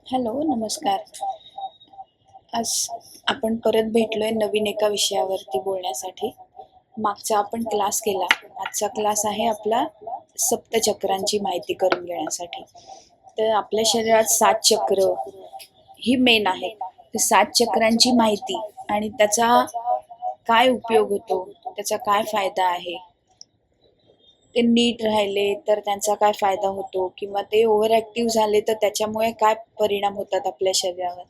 Hello, नमस्कार. आज आपण परत भेटलोय नवीन एका विषयावरती बोलण्यासाठी. मागचा आपण क्लास केला. आजचा क्लास आहे आपला सप्तचक्रांची माहिती करून घेण्यासाठी. तर आपल्या शरीरात 7 चक्र ही मेन आहेत. तर 7 चक्रांची माहिती आणि त्याचा काय उपयोग होतो, त्याचा काय फायदा आहे, ते नीट राहिले तर त्यांचा काय फायदा होतो किंवा ते ओव्हर ॲक्टिव्ह झाले तर त्याच्यामुळे काय परिणाम होतात आपल्या शरीरावर,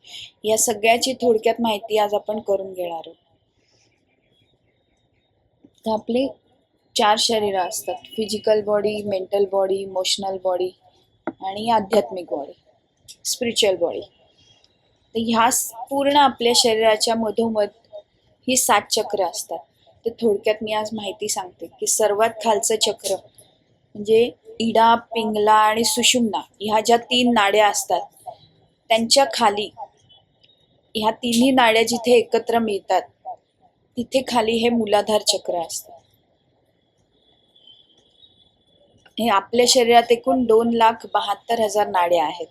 या सगळ्याची थोडक्यात माहिती आज आपण करून घेणार आहोत. तर आपले 4 शरीर असतात: physical body, mental body, emotional body आणि आध्यात्मिक बॉडी, स्पिरिच्युअल बॉडी. तर ह्या पूर्ण आपल्या शरीराच्या मधोमध ही 7 चक्र असतात. तर थोडक्यात मी आज माहिती सांगते की सर्वात खालचं चक्र म्हणजे इडा, पिंगला आणि सुषुम्ना ह्या ज्या 3 नाड्या असतात, त्यांच्या खाली ह्या तिन्ही नाड्या जिथे एकत्र मिळतात तिथे खाली हे मूलाधार चक्र असतं. हे आपल्या शरीरात एकूण 2,72,000 नाड्या आहेत.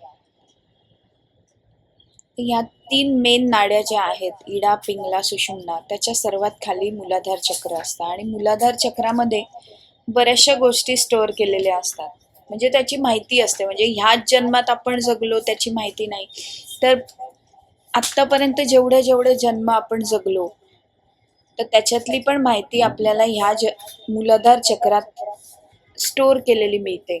या 3 मेन नाड्या ज्या आहेत, इडा, पिंगला, सुषुम्ना, त्याच्या सर्वात खाली मूलाधार चक्र असतं. आणि मूलाधार चक्रामध्ये बऱ्याचशा गोष्टी स्टोअर केलेल्या असतात, म्हणजे त्याची माहिती असते. म्हणजे ह्याच जन्मात आपण जगलो त्याची माहिती नाही, तर आत्तापर्यंत जेवढे जन्म आपण जगलो तर त्याच्यातली पण माहिती आपल्याला ह्या मूलाधार चक्रात स्टोअर केलेली मिळते,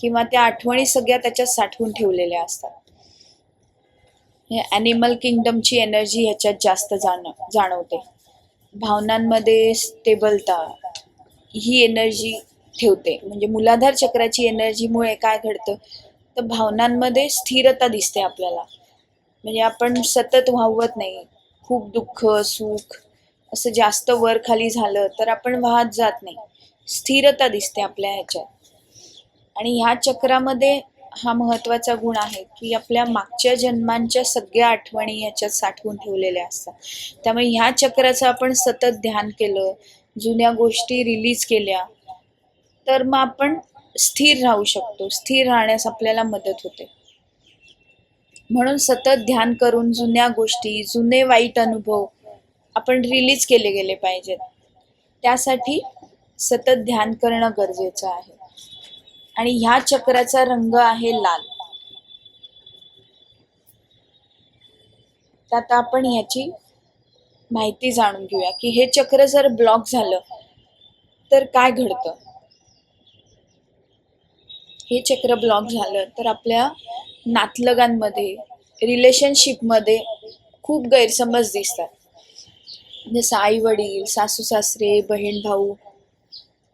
किंवा त्या आठवणी सगळ्या त्याच्यात साठवून ठेवलेल्या असतात. ॲनिमल किंगडमची एनर्जी ह्याच्यात जास्त जाणवते. भावनांमध्ये स्टेबलता ही एनर्जी ठेवते. म्हणजे मूलाधार चक्राची एनर्जीमुळे काय घडतं, तर भावनांमध्ये स्थिरता दिसते आपल्याला. म्हणजे आपण सतत वाहवत नाही. खूप दुःख, सुख असं जास्त वर खाली झालं तर आपण वाहत जात नाही. स्थिरता दिसते आपल्या ह्याच्यात. आणि ह्या चक्रामध्ये हा महत्वाचा गुण आहे की आपल्या मागच्या जन्मांच्या सगळ्या आठवणी याच्यात साठवून ठेवलेल्या असतात. त्यामुळे ह्या चक्राचं आपण सतत ध्यान केलं, जुन्या गोष्टी रिलीज केल्या, तर मग आपण स्थिर राहू शकतो. स्थिर राहण्यास आपल्याला मदत होते. म्हणून सतत ध्यान करून जुन्या गोष्टी, जुने वाईट अनुभव आपण रिलीज केले गेले पाहिजेत. त्यासाठी सतत ध्यान करणं गरजेचं आहे. आणि ह्या चक्राचा रंग आहे लाल. तर आता आपण ह्याची माहिती जाणून घेऊया की हे चक्र जर ब्लॉक झालं तर काय घडतं. हे चक्र ब्लॉक झालं तर आपल्या नातलगांमध्ये, रिलेशनशिपमध्ये खूप गैरसमज दिसतात. जसं आई वडील, सासू सासरे, बहीण भाऊ,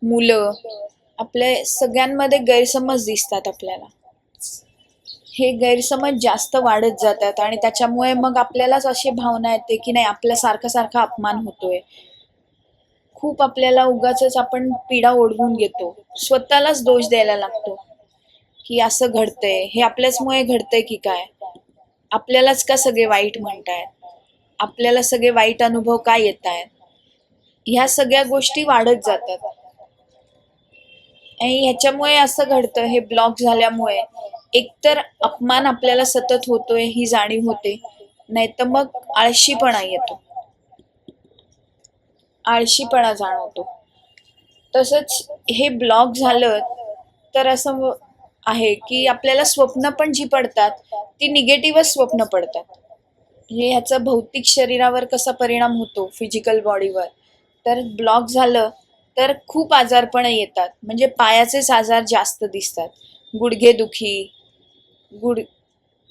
मुलं, आपल्या सगळ्यांमध्ये गैरसमज दिसतात आपल्याला. हे गैरसमज जास्त वाढत जातात आणि त्याच्यामुळे मग आपल्यालाच अशी भावना येते की नाही, आपल्या सारखा सारखा अपमान होतोय. खूप आपल्याला उगाचच आपण पीडा ओढवून घेतो, स्वतःलाच दोष द्यायला लागतो की असं घडतंय, हे आपल्याचमुळे घडतंय की काय, आपल्यालाच का सगळे वाईट म्हणतायत, आपल्याला सगळे वाईट अनुभव काय येत आहेत. ह्या सगळ्या गोष्टी वाढत जातात. आणि ह्याच्यामुळे असं घडतं, हे ब्लॉक झाल्यामुळे एकतर अपमान आपल्याला सतत होतोय ही जाणीव होते, नाही तर मग आळशीपणा येतो, आळशीपणा जाणवतो. तसंच हे ब्लॉक झालं तर असं आहे की आपल्याला स्वप्न पण जी पडतात ती निगेटिव्हच स्वप्न पडतात. म्हणजे ह्याचा भौतिक शरीरावर कसा परिणाम होतो, फिजिकल बॉडीवर, तर ब्लॉक झालं तर खूप आजारपण येतात. म्हणजे पायाचेच आजार जास्त दिसतात. गुडघेदुखी, गुड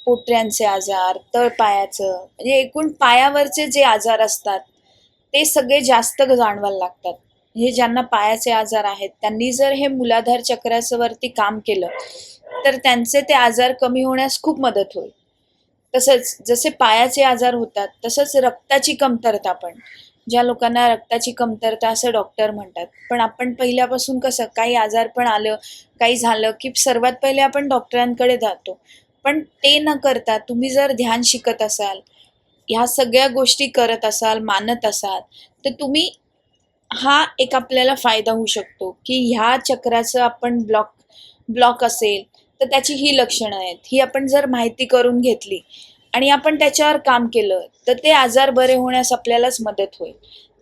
पोटऱ्यांचे आजार, तळपायाचं, म्हणजे एकूण पायावरचे जे आजार असतात ते सगळे जास्त जाणवायला लागतात. हे ज्यांना पायाचे आजार आहेत त्यांनी जर हे मूलाधार चक्राचं वरती काम केलं तर त्यांचे ते आजार कमी होण्यास खूप मदत होईल. तसंच जसे पायाचे आजार होतात तसंच रक्ताची कमतरता पण, ज्या लोकांना रक्ताची कमतरता असं डॉक्टर म्हणतात, पण आपण पहिल्यापासून कसं काही आजार पण आलं, काही झालं की सर्वात पहिले आपण डॉक्टरांकडे जातो. पण ते न करता तुम्ही जर ध्यान शिकत असाल, ह्या सगळ्या गोष्टी करत असाल, मानत असाल, तर तुम्ही हा एक आपल्याला फायदा होऊ शकतो की ह्या चक्राचं आपण ब्लॉक असेल तर त्याची ही लक्षणं आहेत. ही आपण जर माहिती करून घेतली आणि आपण त्याच्यावर काम केलं तर ते आजार बरे होण्यास आपल्यालाच मदत होईल.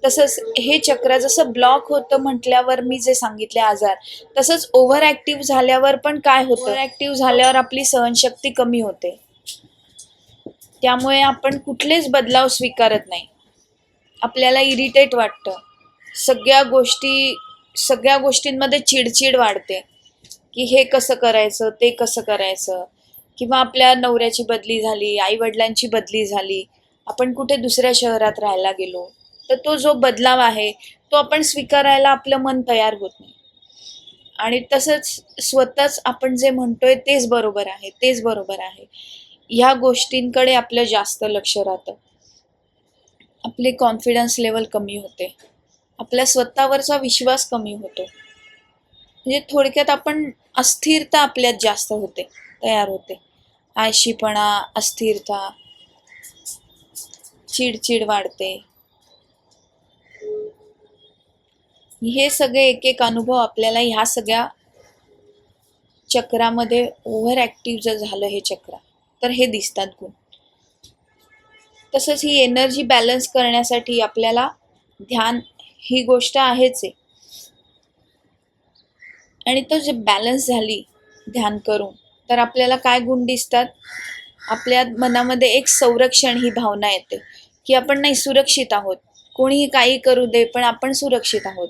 तसंच हे चक्र जसं ब्लॉक होतं म्हटल्यावर मी जे सांगितले आजार, तसंच ओव्हर ऍक्टिव्ह झाल्यावर पण काय होतं, ओव्हर ऍक्टिव्ह झाल्यावर आपली सहनशक्ती कमी होते. त्यामुळे आपण कुठलेच बदलाव स्वीकारत नाही. आपल्याला इरिटेट वाटतं. सगळ्या गोष्टींमध्ये चिडचिड वाढते, की हे कसं करायचं, ते कसं करायचं. किंवा आपल्या नवऱ्याची बदली झाली, आई वडिलांची बदली झाली, आपण कुठे दुसऱ्या शहरात राहायला गेलो, तर तो जो बदलाव आहे तो आपण स्वीकारायला आपलं मन तयार होत नाही. आणि तसंच स्वतःच आपण जे म्हणतोय तेच बरोबर आहे, तेच बरोबर आहे, ह्या गोष्टींकडे आपलं जास्त लक्ष राहतं. आपली कॉन्फिडन्स लेवल कमी होते, आपल्या स्वतःवरचा विश्वास कमी होतो. म्हणजे थोडक्यात आपण अस्थिरता आपल्यात जास्त होते, तयार होते. आळशीपणा, अस्थिरता, चिडचिड वाढते. हे सगळे एक एक अनुभव आपल्याला ह्या सगळ्या चक्रामध्ये ओव्हर ऍक्टिव्ह जर झालं हे चक्र, तर हे दिसतात गुण. तसंच ही एनर्जी बॅलन्स करण्यासाठी आपल्याला ध्यान ही गोष्ट आहेच आहे. आणि तो जे बॅलन्स झाली ध्यान करून, तर आपल्याला काय गुण दिसतात? आपल्या मनामध्ये एक संरक्षण ही भावना येते, की आपण नाही, सुरक्षित आहोत. कोणीही काही करू दे पण आपण सुरक्षित आहोत.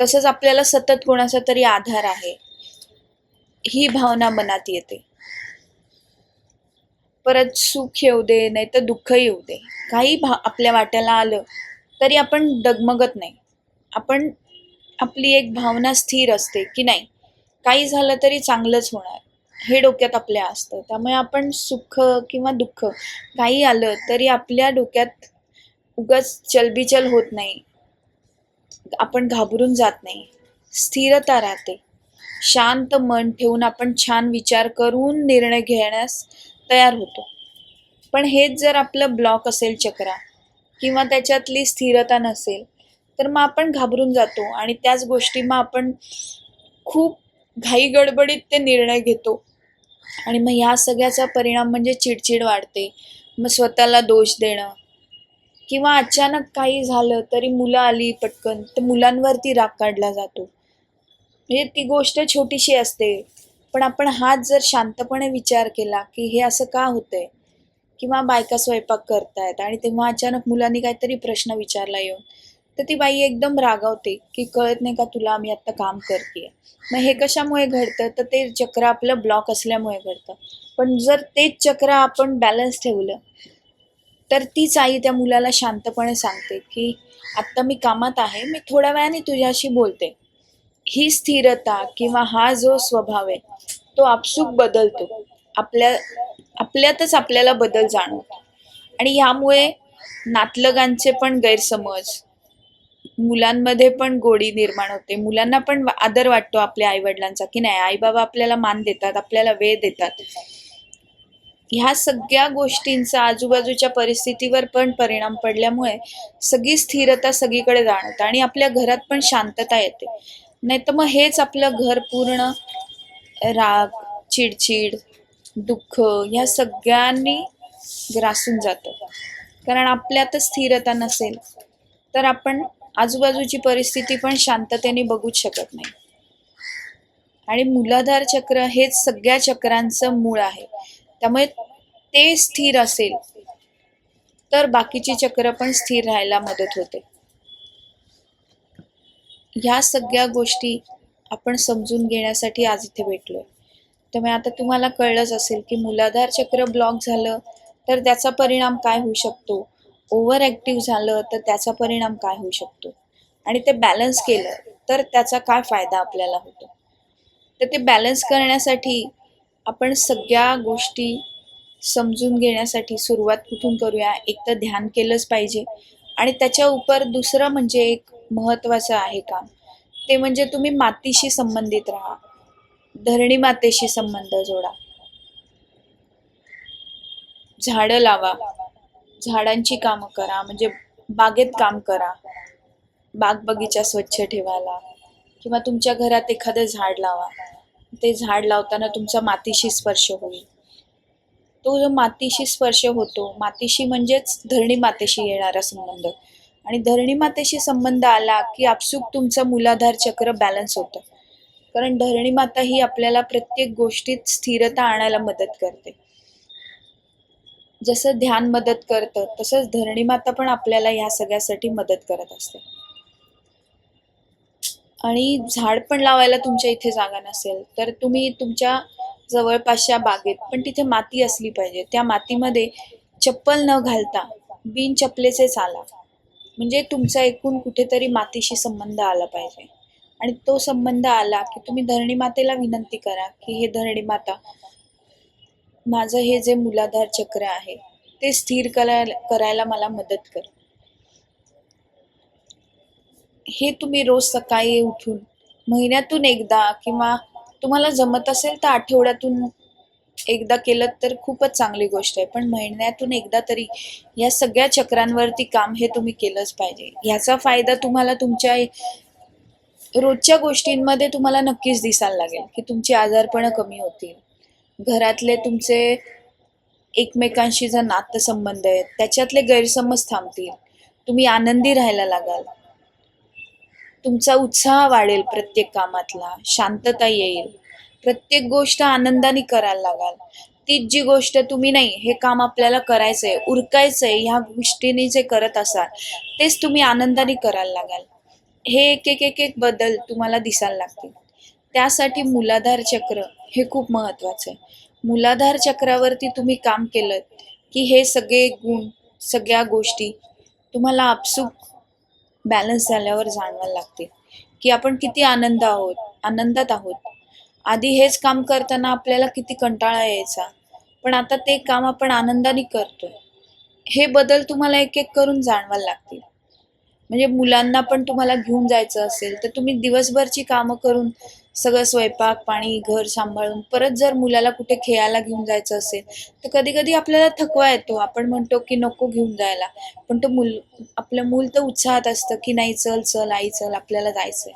तसंच आपल्याला सतत कोणाचा तरी आधार आहे, ही भावना मनात येते. परत सुख येऊ दे नाही तर दुःख येऊ दे, काही आपल्या वाट्याला आलं तरी आपण डगमगत नाही. आपण आपली एक भावना स्थिर असते, की नाही, काही झालं तरी चांगलंच होणार, हे डोक्यात आपल्या असतं. त्यामुळे आपण सुख किंवा दुःख काही आलं तरी आपल्या डोक्यात उगाच चलबिचल होत नाही, आपण घाबरून जात नाही, स्थिरता राहते. शांत मन ठेवून आपण छान विचार करून निर्णय घेण्यास तयार होतो. पण हेच जर आपलं ब्लॉक असेल चक्रा, किंवा त्याच्यातली स्थिरता नसेल, तर मग आपण घाबरून जातो आणि त्याच गोष्टी मग आपण खूप घाई गडबडीत ते निर्णय घेतो. आणि मग ह्या सगळ्याचा परिणाम म्हणजे चिडचिड वाढते, मग स्वतःला दोष देणं, किंवा अचानक काही झालं तरी मुलं आली पटकन तर मुलांवरती राग काढला जातो. म्हणजे ती गोष्ट छोटीशी असते, पण आपण हाच जर शांतपणे विचार केला की हे असं का होतंय, किंवा बायका स्वयंपाक करतायत आणि तेव्हा अचानक मुलांनी काहीतरी प्रश्न विचारला येऊन, तर ती बाई एकदम रागावते की कळत नाही का तुला, आम्ही आत्ता काम करतेय. मग हे कशामुळे घडतं, तर ते चक्र आपलं ब्लॉक असल्यामुळे घडतं. पण जर तेच चक्र आपण बॅलन्स ठेवलं, तर तीच आई त्या मुलाला शांतपणे सांगते की आत्ता मी कामात आहे, मी थोड्या वेळाने तुझ्याशी बोलते. ही स्थिरता किंवा हा जो स्वभाव आहे तो आपसूक बदलतो. आपल्यातच आपल्याला बदल जाणवतो. आणि ह्यामुळे नातलगांचे पण गैरसमज, मुलांमध्ये पण गोडी निर्माण होते. मुलांना पण आदर वाटतो आपल्या आईवडिलांचा, की नाही, आई बाबा आपल्याला मान देतात, आपल्याला वेळ देतात. ह्या सगळ्या गोष्टींचा आजूबाजूच्या परिस्थितीवर पण परिणाम पडल्यामुळे सगळी स्थिरता सगळीकडे जाणवते आणि आपल्या घरात पण शांतता येते. नाही तर मग हेच आपलं घर पूर्ण राग, चिडचिड, दुःख ह्या सगळ्यांनी ग्रासून जातं. कारण आपल्यातच स्थिरता नसेल तर आपण आजूबाजूची परिस्थिती पण शांततेने बघूच शकत नाही. आणि मूलाधार चक्र हेच सगळ्या चक्रांचं मूळ आहे. त्यामुळे ते स्थिर असेल तर बाकीची चक्र पण स्थिर राहायला मदत होते. ह्या सगळ्या गोष्टी आपण समजून घेण्यासाठी आज इथे भेटलोय. त्यामुळे आता तुम्हाला कळलंच असेल की मूलाधार चक्र ब्लॉक झालं तर त्याचा परिणाम काय होऊ शकतो, ओव्हर ऍक्टिव्ह झालं तर त्याचा परिणाम काय होऊ शकतो, आणि ते बॅलन्स केलं तर त्याचा काय फायदा आपल्याला होतो. तर ते बॅलन्स करण्यासाठी आपण सगळ्या गोष्टी समजून घेण्यासाठी सुरुवात कुठून करूया. एक तर ध्यान केलंच पाहिजे, आणि त्याच्या उपर दुसरं म्हणजे एक महत्वाचं आहे काम, ते म्हणजे तुम्ही मातीशी संबंधित राहा. धरणी मातेशी संबंध जोडा, झाडं लावा, झाडांची कामं करा, म्हणजे बागेत काम करा, बाग बगीचा स्वच्छ ठेवायला, किंवा तुमच्या घरात एखादं झाड लावा. ते झाड लावताना तुमचा मातीशी स्पर्श होईल. तो जो मातीशी स्पर्श होतो, मातीशी म्हणजेच धरणी मातेशी येणारा संबंध, आणि धरणी मातेशी संबंध आला की आपसूक तुमचं मूलाधार चक्र बॅलन्स होतं. कारण धरणी माता ही आपल्याला प्रत्येक गोष्टीत स्थिरता आणायला मदत करते. जसं ध्यान मदत करतं तसंच धरणी माता पण आपल्याला ह्या सगळ्यासाठी मदत करत असते. आणि झाड पण लावायला तुमच्या इथे जागा नसेल तर तुम्ही तुमच्या जवळपासच्या बागेत, पण तिथे माती असली पाहिजे, त्या मातीमध्ये चप्पल न घालता बिन चपलेचे चाला. म्हणजे तुमचा एकूण कुठेतरी मातीशी संबंध आला पाहिजे. आणि तो संबंध आला की तुम्ही धरणी मातेला विनंती करा की हे धरणी माता, माझं हे जे मूलाधार चक्र आहे ते स्थिर करायला मला मदत कर. हे तुम्ही रोज सकाळी उठून महिन्यातून एकदा, किंवा तुम्हाला जमत असेल तर आठवड्यातून एकदा केलं तर खूपच चांगली गोष्ट आहे, पण महिन्यातून एकदा तरी या सगळ्या चक्रांवरती काम हे तुम्ही केलंच पाहिजे. ह्याचा फायदा तुम्हाला तुमच्या रोजच्या गोष्टींमध्ये तुम्हाला नक्कीच दिसायला लागेल की तुमची आजारपणं कमी होतील, घरातले तुमचे एकमेकांशी जर नातेसंबंध आहेत त्याच्यातले गैरसमज थांबतील, तुम्ही आनंदी राहायला लागाल, तुमचा उत्साह वाढेल, प्रत्येक कामातला शांतता येईल, प्रत्येक गोष्ट आनंदाने करायला लागाल. तीच जी गोष्ट तुम्ही नाही हे काम आपल्याला करायचंय, उरकायचंय, ह्या गोष्टीने जे करत असाल तेच तुम्ही आनंदाने करायला लागाल. हे एक एक एक एक बदल तुम्हाला दिसायला लागतील. त्यासाठी मूलाधार चक्र हे खूप महत्वाचं आहे. मूलाधार चक्रावरती तुम्ही काम केलं की हे सगळे गुण, सगळ्या गोष्टी तुम्हाला आपसूक बॅलन्स झाल्यावर जाणवायला लागते की आपण किती आनंदात आहोत. आधी हेच काम करताना आपल्याला किती कंटाळा यायचा, पण आता ते काम आपण आनंदाने करतोय. हे बदल तुम्हाला एक एक करून जाणवायला लागतील. म्हणजे मुलांना पण तुम्हाला घेऊन जायचं असेल तर तुम्ही दिवसभरची कामं करून सगळं स्वयंपाक पाणी घर सांभाळून परत जर मुलाला कुठे खेळायला घेऊन जायचं असेल तर कधी कधी आपल्याला थकवा येतो, आपण म्हणतो की नको घेऊन जायला, पण तो आपलं मूल तर उत्साहात असतं की नाही, चल चल आई चल आपल्याला जायचंय.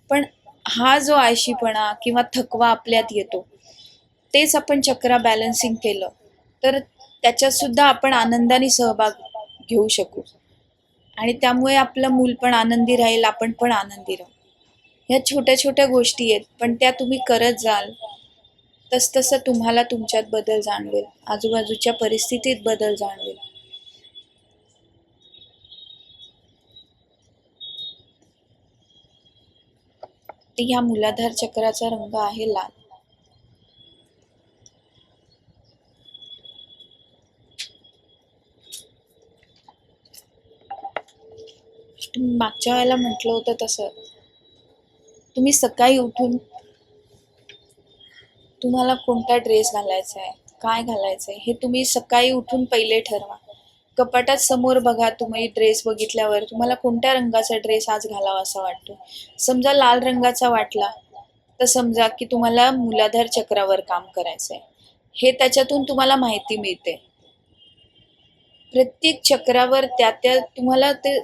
पण हा जो आळशीपणा किंवा थकवा आपल्यात येतो, तेच आपण चक्रा बॅलन्सिंग केलं तर त्याच्यात सुद्धा आपण आनंदाने सहभाग घेऊ शकू. आणि त्यामुळे आपलं मूल पण आनंदी राहील, आपण पण आनंदी राहू. ह्या छोट्या छोट्या गोष्टी आहेत, पण त्या तुम्ही करत जाल तसतसं तुम्हाला तुमच्यात बदल जाणवेल, आजूबाजूच्या परिस्थितीत बदल जाणवेल. ह्या मूलाधार चक्राचा रंग आहे लाल. मागच्या वेळेला म्हटलं होतं तसं तुम्ही सकाळी उठून तुम्हाला कोणता ड्रेस घालायचा आहे, काय घालायचं आहे, हे तुम्ही सकाळी उठून पहिले ठरवा. कपाटात समोर बघा, तुम्ही ड्रेस बघितल्यावर तुम्हाला कोणत्या रंगाचा ड्रेस आज घालावा असा वाटतो. समजा लाल रंगाचा वाटला तर समजा की तुम्हाला मूलाधार चक्रावर काम करायचं आहे, हे त्याच्यातून तुम्हाला माहिती मिळते. प्रत्येक चक्रावर त्या तुम्हाला ते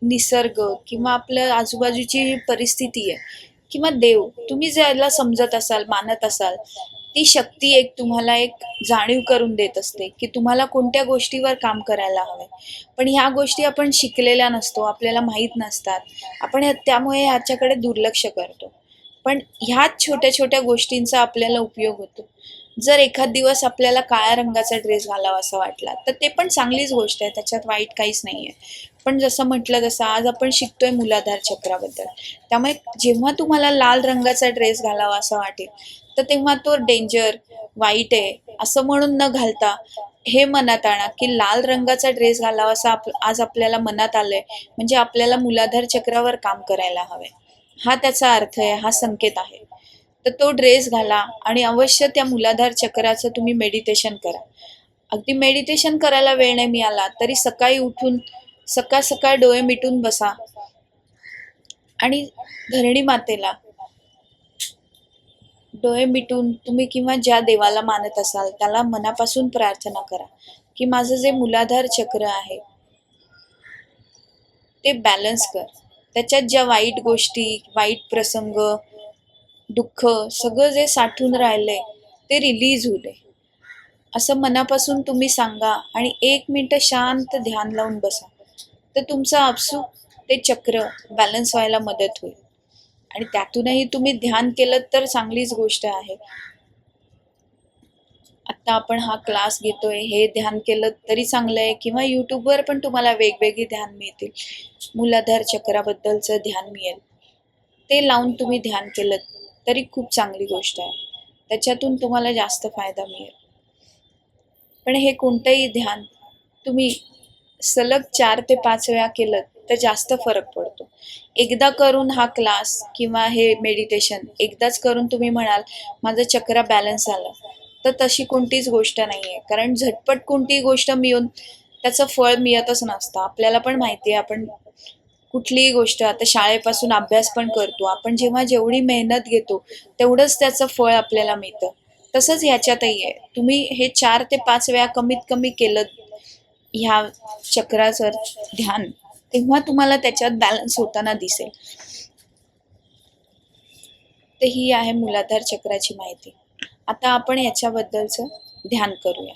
निसर्ग किंवा आपल्या आजूबाजूची परिस्थिती आहे किंवा देव, तुम्ही ज्याला समजत असाल मानत असाल, ती शक्ती एक तुम्हाला एक जाणीव करून देत असते की तुम्हाला कोणत्या गोष्टीवर काम करायला हवंय. पण ह्या गोष्टी आपण शिकलेल्या नसतो, आपल्याला माहीत नसतात, आपण त्यामुळे ह्याच्याकडे दुर्लक्ष करतो. पण ह्याच छोट्या छोट्या गोष्टींचा आपल्याला उपयोग होतो. जर एखाद दिवस आपल्याला काळ्या रंगाचा ड्रेस घालावा असा वाटला तर ते पण चांगलीच गोष्ट आहे, त्याच्यात वाईट काहीच नाही आहे. पण जसं म्हटलं तसं आज आपण शिकतोय मूलाधार चक्राबद्दल, त्यामुळे जेव्हा तुम्हाला लाल रंगाचा ड्रेस घालावा असा वाटेल तर तेव्हा तो डेंजर, वाईट आहे असं म्हणून न घालता हे मनात आणा की लाल रंगाचा ड्रेस घालावा असं आज आपल्याला मनात आलंय, म्हणजे आपल्याला मूलाधार चक्रावर काम करायला हवंय. हा त्याचा अर्थ आहे, हा संकेत आहे. तर तो ड्रेस घाला आणि अवश्य त्या मूलाधार चक्राचं तुम्ही मेडिटेशन करा. अगदी मेडिटेशन करायला वेळ नाही मिळाला तरी सकाळी उठून सकाळ सकाळ डोळे मिटून बसा आणि धरणी मातेला डोळे मिटून तुम्ही किंवा ज्या देवाला मानत असाल त्याला मनापासून प्रार्थना करा की माझं जे मूलाधार चक्र आहे ते बॅलन्स कर. त्याच्यात ज्या वाईट गोष्टी, वाईट प्रसंग, दुःख सगळं जे साठून राहिलंय ते रिलीज होऊ दे, असं मनापासून तुम्ही सांगा आणि 1 मिनिट शांत ध्यान लावून बसा. तर तुमचं आपसूक ते चक्र बॅलन्स व्हायला मदत होईल. आणि त्यातूनही तुम्ही ध्यान केलं तर चांगलीच गोष्ट आहे. आता आपण हा क्लास घेतोय, हे ध्यान केलं तरी चांगलं आहे, किंवा यूट्यूबवर पण तुम्हाला वेगवेगळी ध्यान मिळतील. मूलाधार चक्राबद्दलचं ध्यान मिळेल, ते लावून तुम्ही ध्यान केलं तरी खूप चांगली गोष्ट आहे. त्याच्यातून तुम्हाला जास्त फायदा मिळेल. पण हे कोणतंही ध्यान तुम्ही सलग 4 ते 5 वेळा केलं तर जास्त फरक पडतो. एकदा करून हा क्लास किंवा हे मेडिटेशन एकदाच करून तुम्ही म्हणाल माझं चक्र बॅलन्स झालं, तर तशी कोणतीच गोष्ट नाहीये. कारण झटपट कोणतीही गोष्ट मिळून त्याचं फळ मिळतच नसतं. आपल्याला पण माहिती आहे, आपण कुठलीही गोष्ट आता शाळेपासून अभ्यास पण करतो, आपण जेव्हा जेवढी मेहनत घेतो तेवढंच त्याचं फळ आपल्याला मिळतं. तसंच ह्याच्यातही आहे. तुम्ही हे 4 ते 5 वेळा कमीत कमी केलं ह्या चक्राचं ध्यान, तेव्हा तुम्हाला त्याच्यात बॅलन्स होताना दिसेल. तर ही आहे मूलाधार चक्राची माहिती. आता आपण याच्याबद्दलचं ध्यान करूया.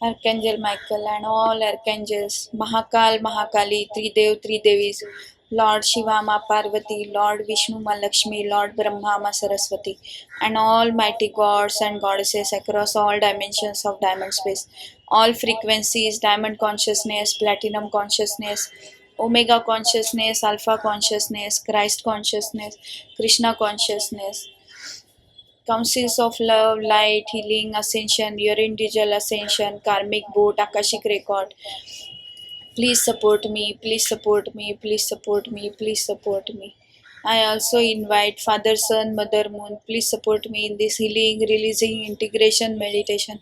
Archangel Michael and all archangels, Mahakal, Mahakali, Tridev, Tridevis, Lord Shiva, Ma Parvati, Lord Vishnu, Ma Lakshmi, Lord Brahma, Ma Saraswati, and all mighty gods and goddesses across all dimensions of diamond space, all frequencies, diamond consciousness, platinum consciousness, Omega consciousness, Alpha consciousness, Christ consciousness, Krishna consciousness, councils of love, light, healing, ascension, your individual ascension, karmic boat, akashic record. Please support me, please support me, please support me, please support me. I also invite Father, Son, Mother, Moon. Please support me in this healing, releasing, integration meditation.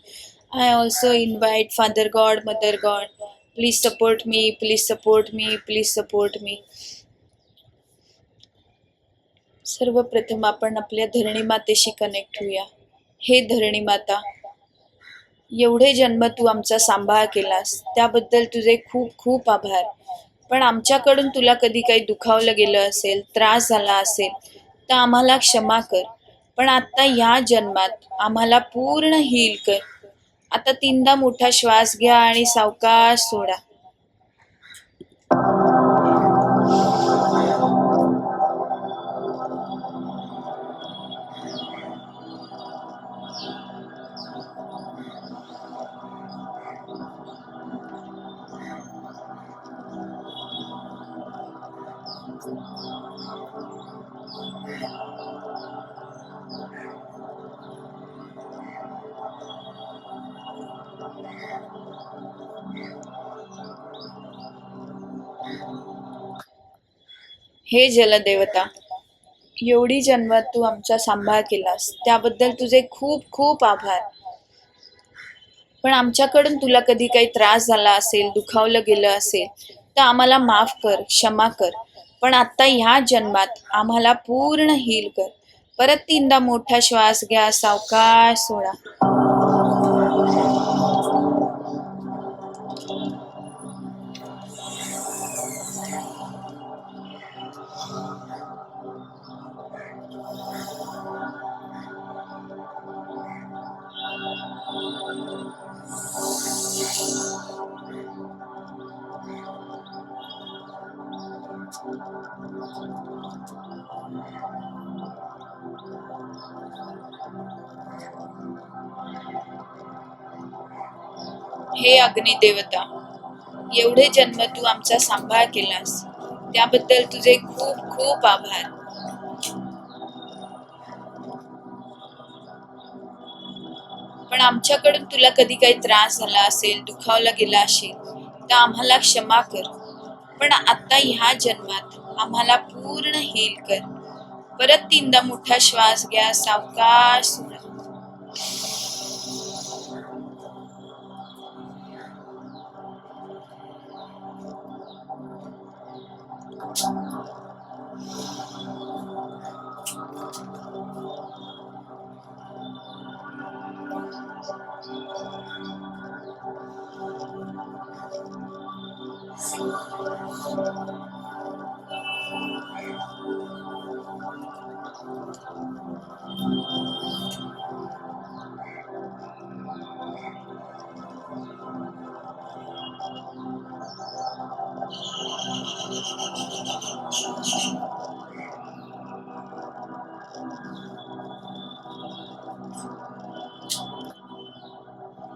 I also invite Father God, Mother God. Please support me, please support me, please support me. सर्वप्रथम आपण आपल्या धरणी मातेशी connect होऊया. हे धरणी माता, एवढे जन्म तू आमचा सांभाळ केलास त्याबद्दल तुझे खूप खूप आभार. पण आमच्याकडून तुला कधी काही दुखावलं गेलं असेल, त्रास झाला असेल तर आम्हाला क्षमा कर. पण आता ह्या जन्मात आम्हाला पूर्ण हील कर. आता 3दा मोठा श्वास घ्या आणि सावकाश सोडा. हे जलदेवता, एवढी जन्म तू आमचा सांभाळ केलास त्याबद्दल तुझे खूप खूप आभार. पण आमच्याकडून तुला कधी काही त्रास झाला असेल, दुखावलं गेलं असेल तर आम्हाला माफ कर, क्षमा कर. पण आता ह्या जन्मात आम्हाला पूर्ण हील कर. परत 3दा मोठा श्वास घ्या, सावकाश सोडा. हे अग्निदेवता, एवढे जन्म तू आमचा सांभाळ केलास त्याबद्दल तुझे खूप खूप आभार. पण आमच्याकडून तुला कधी काही त्रास झाला असेल, दुखावला गेला असेल तर आम्हाला क्षमा कर. पण आता ह्या जन्मात आम्हाला पूर्ण हील कर. परत 3दा मोठा श्वास घ्या, सावकाश सोडा.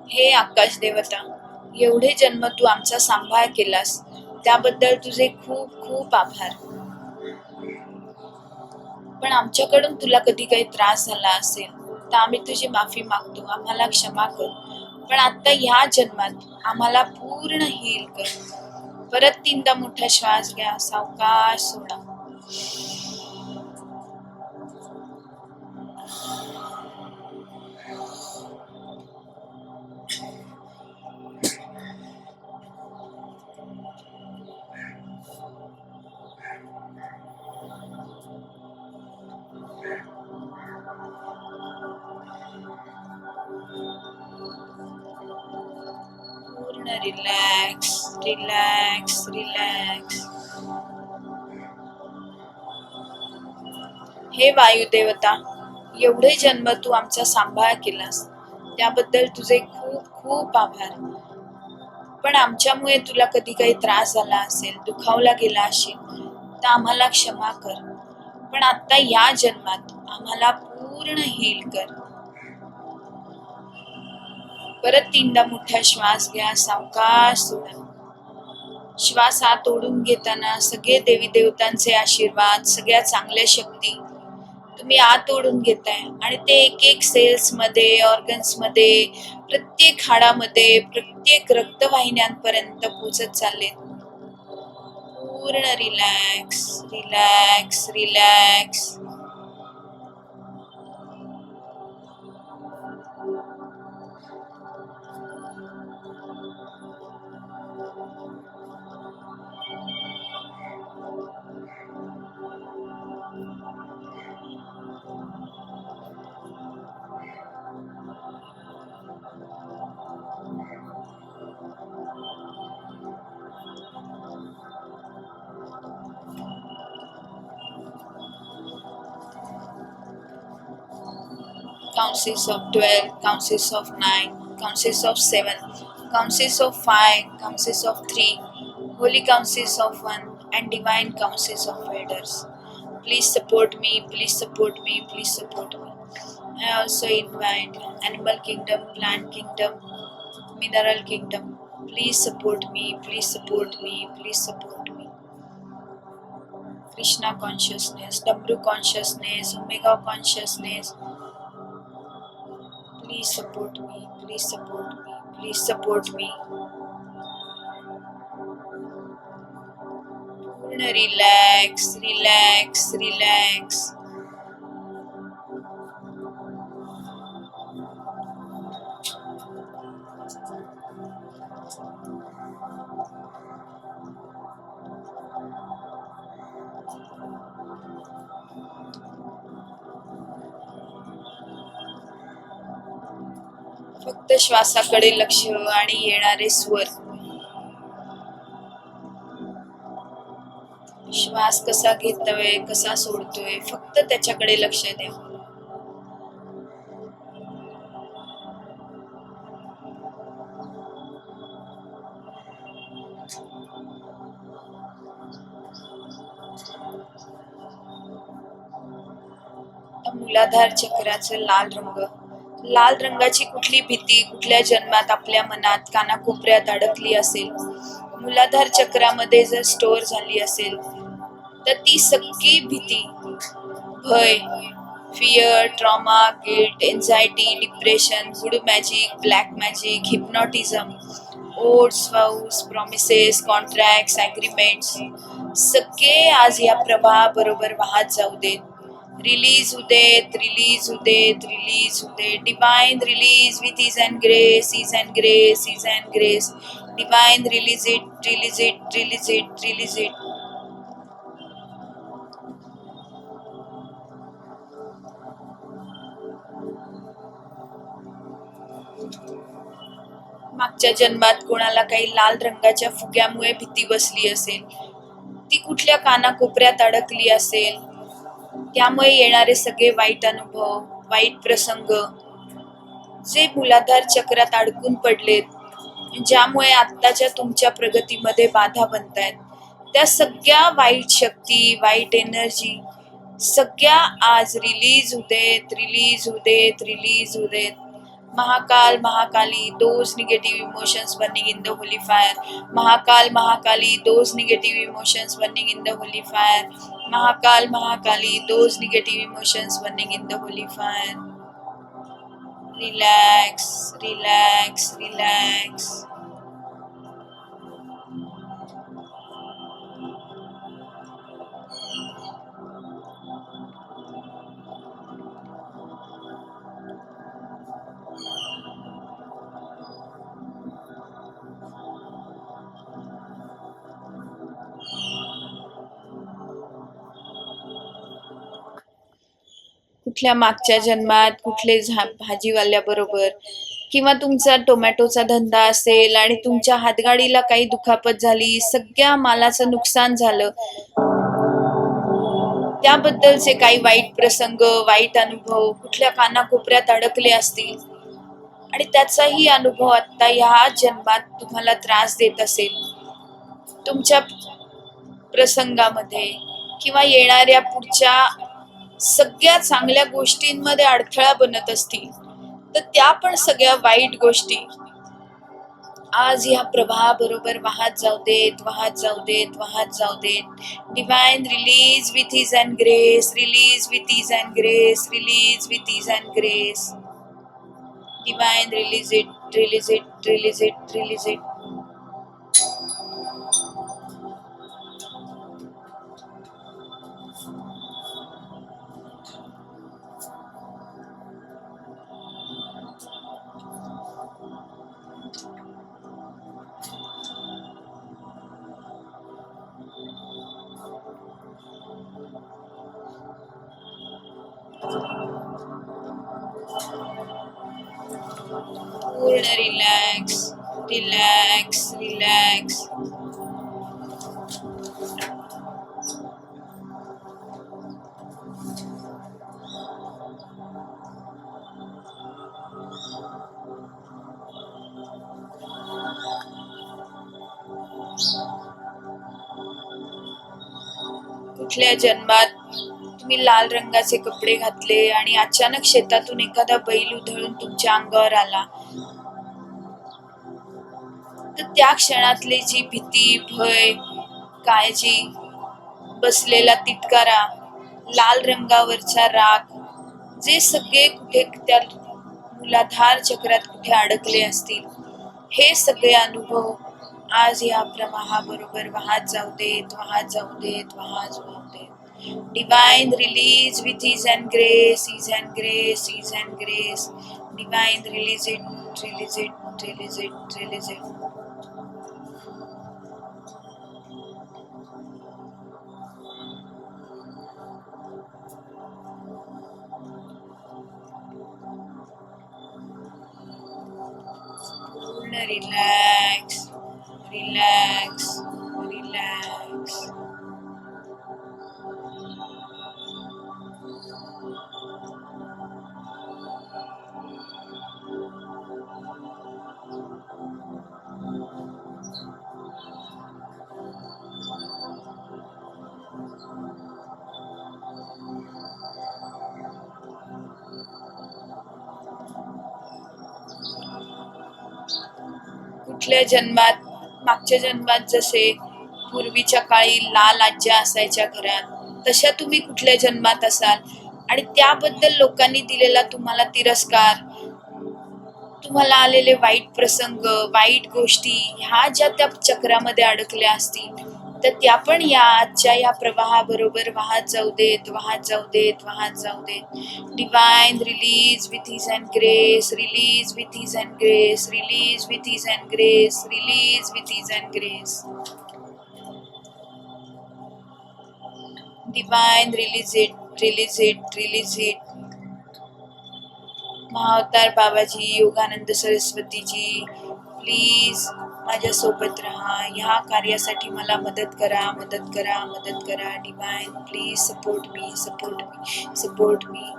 हे आकाश देवता, एवढे जन्म तू आमचा सांभाळ केलास त्याबद्दल तुझे खूप खूप आभार. पण आमच्याकडून तुला कधी काही त्रास झाला असेल तर आम्ही तुझी माफी मागतो, आम्हाला क्षमा कर. पण आता ह्या जन्मात आम्हाला पूर्ण हील कर. परत 3दा मोठा श्वास घ्या, सावकाश सोडा. पूर्ण रिलॅक्स रिलॅक्स रिलॅक्स. हे वायुदेवता, एवढे जन्म तू आमचा सांभाळ केलास त्याबद्दल तुझे खूप खूप आभार. पण आमच्यामुळे तुला कधी काही त्रास झाला असेल, दुखावला गेला असेल तर आम्हाला क्षमा कर. पण आता या जन्मात आम्हाला पूर्ण हील कर. परत 3दा मोठा श्वास घ्या, सावकाश सोडा. श्वास आत ओढून घेताना सगळे देवी देवतांचे आशीर्वाद, सगळ्या चांगल्या शक्ती तुम्ही आत ओढून घेताय आणि ते एक एक सेल्स मध्ये, ऑर्गन्स मध्ये, प्रत्येक हाडामध्ये, प्रत्येक रक्तवाहिन्यांपर्यंत पोचत चालले. पूर्ण relax relax relax. Councils of 12, councils of 9, councils of 7, councils of 5, councils of 3, holy councils of 1, and divine councils of elders. Please support me, please support me, please support me. I also invite animal kingdom, plant kingdom, mineral kingdom. Please support me, please support me, please support me. Krishna consciousness, W consciousness, Omega consciousness. Please support me, please support me, please support me. पूर्ण relax relax relax. फक्त श्वासाकडे लक्ष आणि येणारे स्वर. श्वास कसा घेतोय, कसा सोडतोय, फक्त त्याच्याकडे लक्ष द्या. मूलाधार चक्राचं लाल रंग. लाल रंगाची कुठली भीती कुठल्या जन्मात आपल्या मनात कानाकोपऱ्यात अडकली असेल, मूलाधार चक्रामध्ये जर स्टोअर झाली असेल तर ती सगळी भीती, भय, fear, trauma, guilt, anxiety, depression, voodoo magic, black magic, hypnotism, oaths, vows, promises, contracts, agreements सगळे आज या प्रवाहाबरोबर वाहत जाऊ देत. रिलीज होऊ देत, रिलीज होऊ देत, रिलीज होऊ देत. Divine release with ease and grace, ease and grace, ease and grace. Divine release it, release it, release it, release it. मागच्या जन्मात कोणाला काही लाल रंगाच्या फुग्यामुळे भीती बसली असेल, ती कुठल्या कानाकोपऱ्यात अडकली असेल, त्यामुळे येणारे सगळे वाईट अनुभव, वाईट प्रसंग, जे मूलाधार चक्रात अडकून पडलेत, ज्यामुळे आत्ताच्या तुमच्या प्रगतीमध्ये बाधा बनतायत, त्या सगळ्या वाईट शक्ती, वाईट एनर्जी सगळ्या आज रिलीज होतेत, रिलीज होतेत, रिलीज होतेत. Mahakal Mahakali, those negative emotions burning in the holy fire. Mahakal Mahakali, those negative emotions burning in the holy fire. Mahakal Mahakali, those negative emotions burning in the holy fire. Relax, relax, relax. कुठल्या मागच्या जन्मात कुठले भाजीवाल्याबरोबर किंवा तुमचा टोमॅटोचा धंदा असेल आणि तुमच्या हातगाडीला काही दुखापत झाली, सगळ्या मालाचं नुकसान झालं, त्याबद्दलचे काही वाईट प्रसंग, वाईट अनुभव कुठल्या कानाकोपऱ्यात अडकले असतील आणि त्याचाही अनुभव आता ह्या जन्मात तुम्हाला त्रास देत असेल, तुमच्या प्रसंगामध्ये किंवा येणाऱ्या पुढच्या सगळ्या चांगल्या गोष्टींमध्ये अडथळा बनत असतील, तर त्या पण सगळ्या वाईट गोष्टी आज ह्या प्रवाहाबरोबर वाहत जाऊ देत, वाहत जाऊ देत, वाहत जाऊ देत. Divine release with ease and grace, release with ease and grace, release with ease and grace. Divine release it, release it, release it, release it. पूर्ण रिलॅक्स, रिलॅक्स, रिलॅक्स. कुठल्या जन्मात तुम्ही लाल रंगाचे कपडे घातले आणि अचानक शेतातून एखादा बैल उधळून तुमच्या अंगावर आला, तर त्या क्षणातली जी भीती, भय, काळजी, बसलेला तिटकारा, लाल रंगावरचा राग, जे सगळे कुठे त्या मूलाधार चक्रात कुठे अडकले असतील, हे सगळे अनुभव आज या प्रवाहाबरोबर वाहत जाऊ देत, वाहत जाऊ देत, वाहत जाऊ देत. Divine release with ease and grace, ease and grace, ease and grace. Divine release it, release it, release it, release it. Relax, relax, relax. कुठल्या जन्मात, मागच्या जन्मात जसे पूर्वीच्या काळी लाल आज्या असायच्या घरात, तशा तुम्ही कुठल्या जन्मात असाल आणि त्याबद्दल लोकांनी दिलेला तुम्हाला तिरस्कार, तुम्हाला आलेले वाईट प्रसंग, वाईट गोष्टी, ह्या ज्या त्या चक्रामध्ये अडकल्या असतील, तर त्या पण या आजच्या या प्रवाहाबरोबर वाहत जाऊ देत, वाहत जाऊ देत, वाहत जाऊ देत. Divine release with ease and grace, release with ease and grace, release with ease and grace, release with ease and grace. Divine release it, release it, release it. Mahavatar Babaji, Yogananda Saraswati ji, please माझ्यासोबत राहा, ह्या कार्यासाठी मला मदत करा, मदत करा, मदत करा. Divine please support me, support me, support me.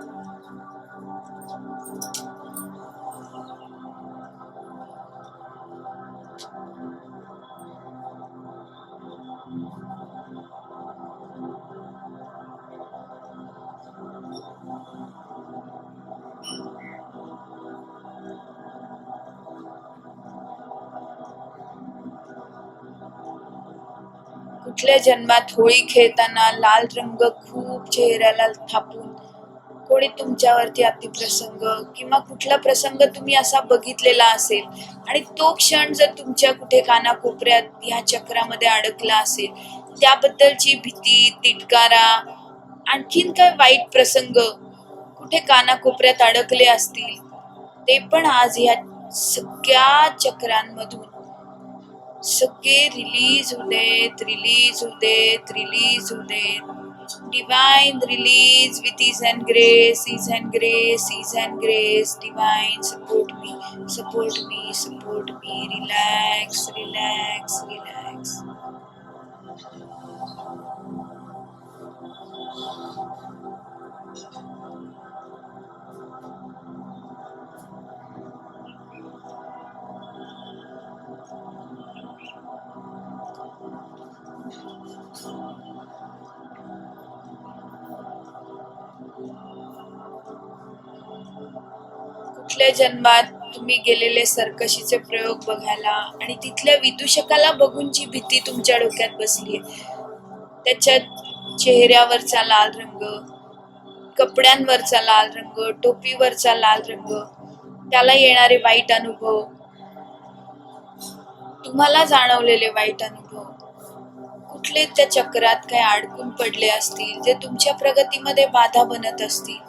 कुठल्या जन्मात होळी खेळताना लाल रंग खूप चेहऱ्याला थापून कोणी तुमच्यावरती अतिप्रसंग किंवा कुठला प्रसंग तुम्ही असा बघितलेला असेल आणि तो क्षण जर तुमच्या कुठे कानाकोपऱ्यात ह्या चक्रामध्ये अडकला असेल, त्याबद्दलची भीती, तिटकारा, आणखीन काय वाईट प्रसंग कुठे कानाकोपऱ्यात अडकले असतील, ते पण आज ह्या सगळ्या चक्रांमधून सगळे रिलीज होऊ देत, रिलीज होऊ देत, रिलीज होऊ देत. Divine release with ease and grace, ease and grace, ease and grace. Divine support me, support me, support me. Relax, relax, relax. कुठल्या जन्मात तुम्ही गेलेले सर्कशीचे प्रयोग बघायला आणि तिथल्या विदूषकाला बघून जी भीती तुमच्या डोक्यात बसलीये, त्याच्या चेहऱ्यावरचा लाल रंग, कपड्यांवरचा लाल रंग, टोपीवरचा लाल रंग, त्याला येणारे वाईट अनुभव, तुम्हाला जाणवलेले वाईट अनुभव, कुठले त्या चक्रात काय अडकून पडले असतील, जे तुमच्या प्रगतीमध्ये बाधा बनत असतील,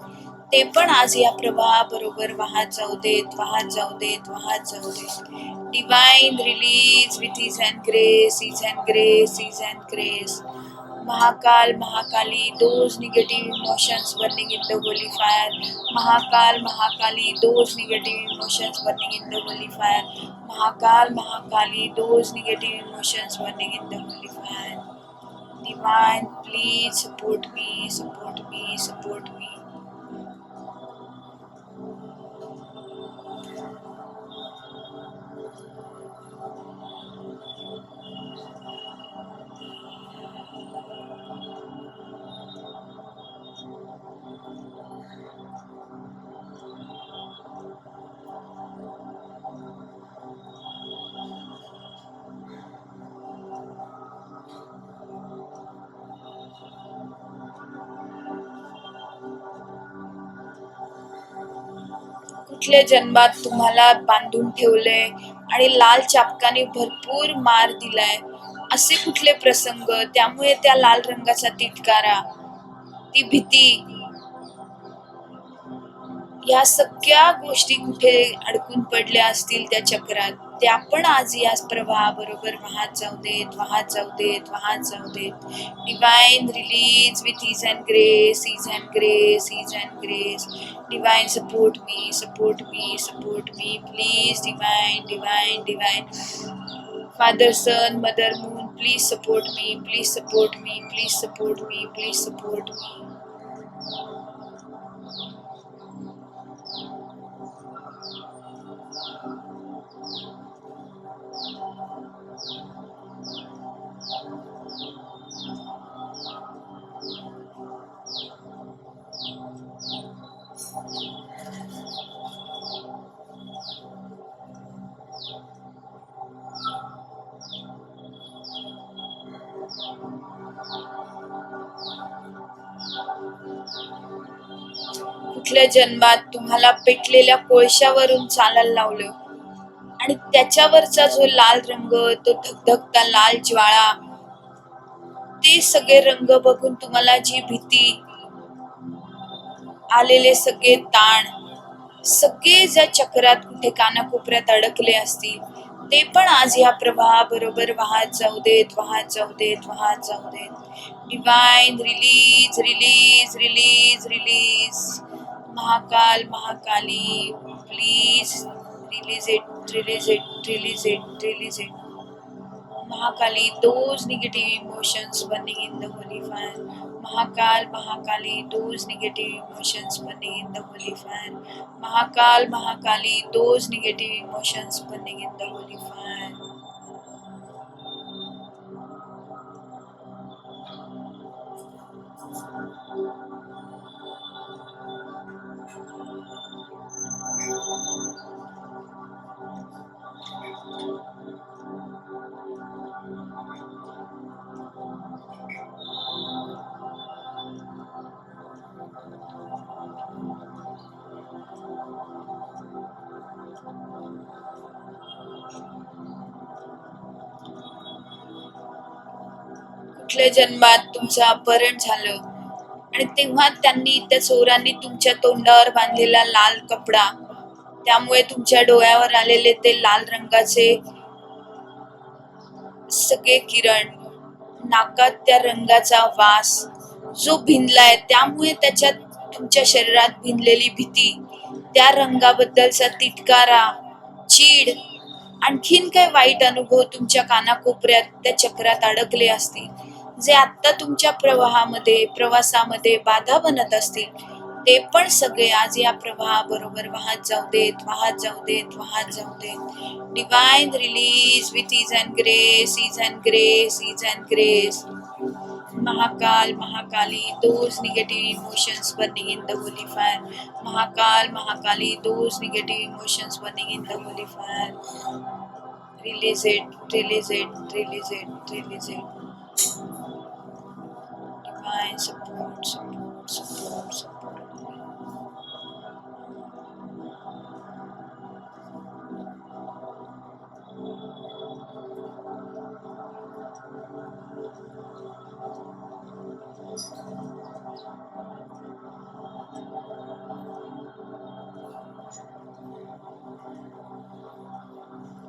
ते पण आज या प्रवाहाबरोबर वाहत जाऊ देत, वाहत जाऊ देत, वाहत जाऊ देत. Divine release with ease and grace, is and grace, is and grace. Mahakal, Mahakali, those negative emotions burning in the holy fire. Mahakal, Mahakali, those negative emotions burning in the holy fire. Mahakal, Mahakali, those negative emotions burning in the holy fire. Divine, please support me, support me, support me. कुठल्या जन्मात तुम्हाला बांधून ठेवलंय आणि लाल चापकाने भरपूर मार दिलाय, असे कुठले प्रसंग, त्यामुळे त्या लाल रंगाचा तिटकारा, ती भीती, या सगळ्या गोष्टी कुठे अडकून पडल्या असतील त्या चक्रात, त्या पण आज या प्रवाहाबरोबर वाहत जाऊ देत, वाहत जाऊ देत, वाहत जाऊ देत. Divine release with ease and grace, is and grace, is and grace. Divine support me, support me, support me. Please divine, divine, divine. Father, Son, Mother, Moon, please support me, please support me, please support me, please support me. कुठल्या जन्मात तुम्हाला पेटलेल्या कोळशावरून चालायला लावलं आणि त्याच्यावरचा जो लाल रंग, तो धगधगता लाल ज्वाळा, ते सगळे रंग बघून तुम्हाला जी भीती, आलेले सगळे ताण, सगळे ज्या चक्रात कुठे कानाकोपऱ्यात अडकले असतील, ते पण आज ह्या प्रवाहाबरोबर वाहत जाऊ देत, वाहत जाऊ देत, वाहत जाऊ देत. Divine release, release, release, release. Mahakal, Mahakali, please Release it, release it, release it, release it. Mahakali, those negative emotions burning in the holy fire. Mahakal, Mahakali, those negative emotions burning in the holy fire. Mahakal, Mahakali, those negative emotions burning in the holy fire. कुठल्या जन्मात तुमचं अपहरण झालं आणि तेव्हा त्या चोरांनी तुमच्या तोंडावर बांधलेला लाल कपडा, त्यामुळे तुमच्या डोळ्यावर आलेले ते लाल रंगाचे सगळे किरण, नाकात त्या रंगाचा वास जो भिनलाय, त्यामुळे त्याच्यात तुमच्या शरीरात भिनलेली भीती, त्या रंगाबद्दलचा तिटकारा, चीड, आणखीन काय वाईट अनुभव तुमच्या कानाकोपऱ्यात त्या चक्रात अडकले असतील, जे आत्ता तुमच्या प्रवासामध्ये बाधा बनत असतील, ते पण सगळे आज या प्रवाहाबरोबर वाहत जाऊ देत, वाहत जाऊ देत, वाहत जाऊ देत. Divine release with ease and grace, ease and grace, ease and grace. Mahakal, Mahakali, those negative emotions burning in the holy fire. Mahakal, Mahakali, those negative emotions burning in the holy fire. Release it, release it, release it, release it. Divine support, support, support, support.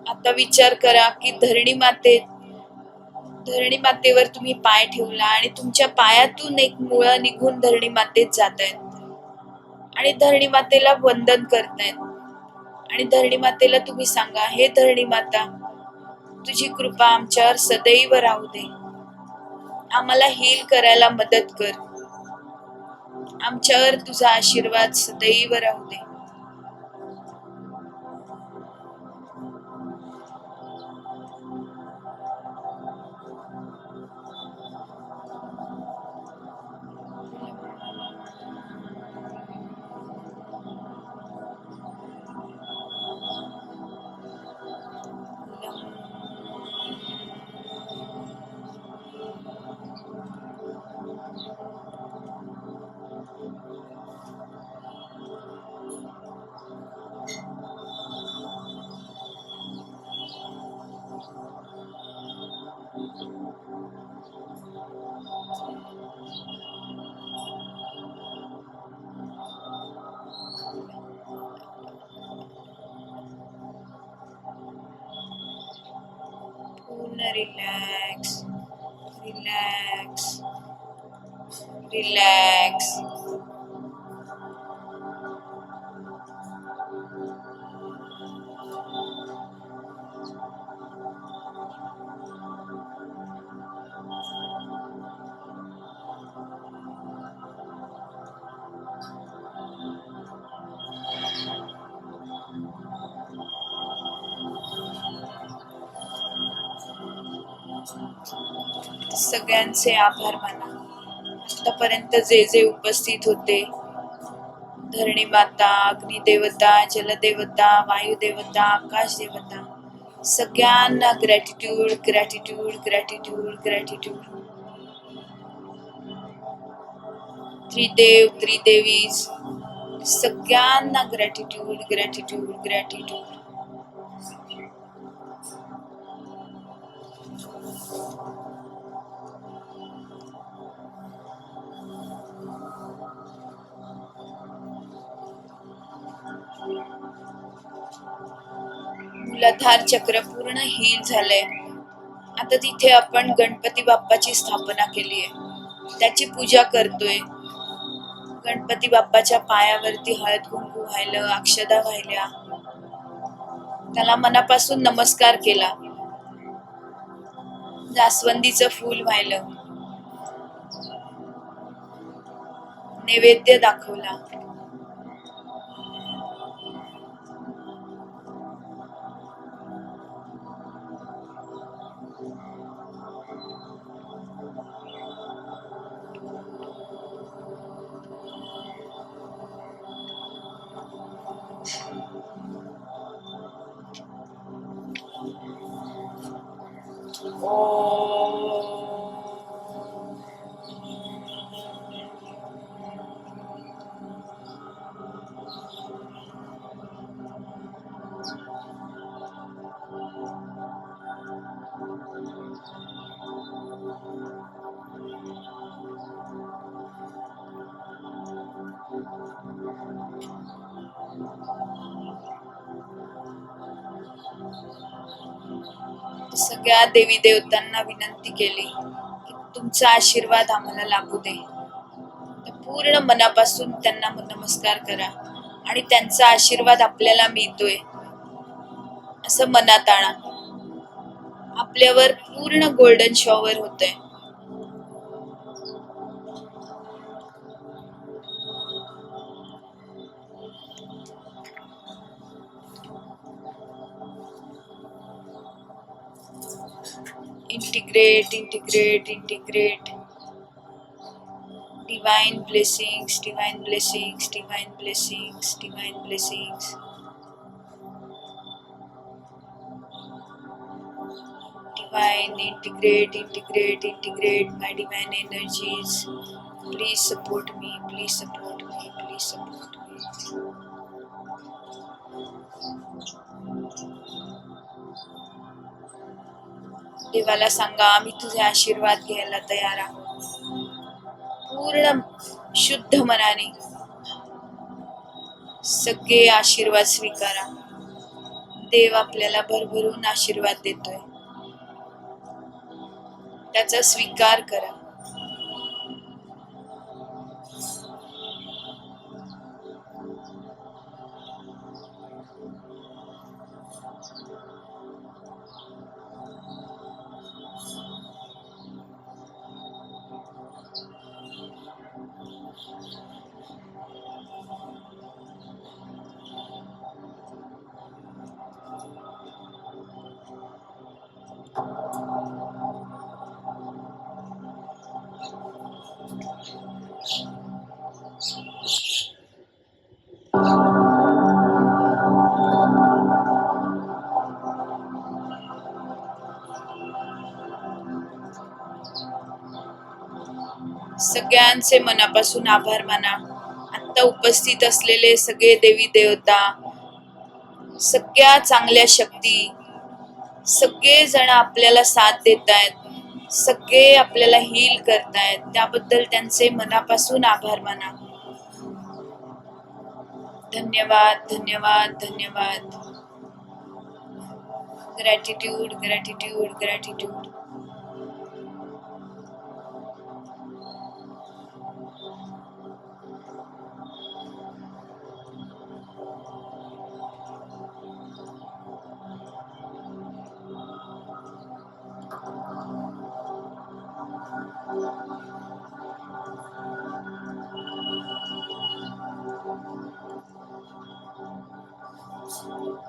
आता विचार करा की धरणी मातेवर तुम्ही पाय ठेवला आणि तुमच्या पायातून एक मुळं निघून धरणी मातेत जात आहेत आणि धरणी मातेला वंदन करतायत आणि धरणी मातेला तुम्ही सांगा, हे धरणी माता, तुझी कृपा आमच्यावर सदैव राहू दे, आम्हाला हील करायला मदत कर, आमच्यावर तुझा आशीर्वाद सदैव राहू दे. पूर्ण रिलॅक्स, रिलॅक्स, रिलॅक्स. सगळ्यांचे आभार माना. आतापर्यंत जे जे उपस्थित होते, धरणी माता, अग्निदेवता, जलदेवता, वायुदेवता, आकाश देवता, सगळ्यांना ग्रॅटिट्यूड, ग्रॅटिट्यूड, ग्रॅटिट्यूड, ग्रॅटिट्यूड. त्रिदेव, त्रिदेवीज, सगळ्यांना ग्रॅटिट्यूड, ग्रॅटिट्यूड, ग्रॅटिट्यूड. मूलाधार चक्र पूर्ण हील झालंय. आता तिथे आपण गणपती बाप्पाची स्थापना केली आहे, त्याची पूजा करतोय. गणपती बाप्पाच्या पायावरती हळद कुंकू व्हायलं, अक्षदा व्हायल्या. त्याला मनापासून नमस्कार केला, जास्वंदीचं फूल वाहिलं, नैवेद्य दाखवला. सगळ्या देवी देवतांना विनंती केली की तुमचा आशीर्वाद आम्हाला लाभू दे. पूर्ण मनापासून त्यांना नमस्कार करा आणि त्यांचा आशीर्वाद आपल्याला मिळतोय असं मनात आणा. आपल्यावर पूर्ण गोल्डन शॉवर होतंय. Integrate, integrate, integrate. Divine blessings, divine blessings, divine blessings, divine blessings. Divine, integrate, integrate, integrate my divine energies. Please support me, please support me, please support me. देवाला सांगा आम्ही तुझे आशीर्वाद घ्यायला तयार आहोत. पूर्ण शुद्ध मनाने सगळे आशीर्वाद स्वीकारा. देव आपल्याला भरभरून आशीर्वाद देतोय, त्याचा स्वीकार करा. सगळ्यांचे मनापासून आभार माना. आता उपस्थित असलेले सगळे देवी देवता, सगळ्या चांगल्या शक्ती, सगळे जण आपल्याला साथ देत आहेत, सगळे आपल्याला हील करतायत, त्याबद्दल त्यांचे मनापासून आभार माना. धन्यवाद, धन्यवाद, धन्यवाद. Gratitude, gratitude, gratitude.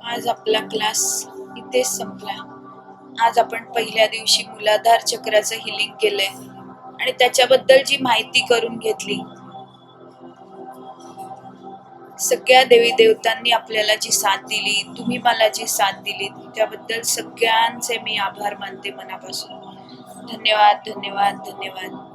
आज आपला क्लास इथेच संपला. आज आपण पहिल्या दिवशी मूलाधार चक्राचं हिलिंग केलंय आणि त्याच्याबद्दल जी माहिती करून घेतली. सगळ्या देवी देवतांनी आपल्याला जी साथ दिली, तुम्ही मला जी साथ दिली, त्याबद्दल सगळ्यांचे मी आभार मानते मनापासून. धन्यवाद, धन्यवाद, धन्यवाद.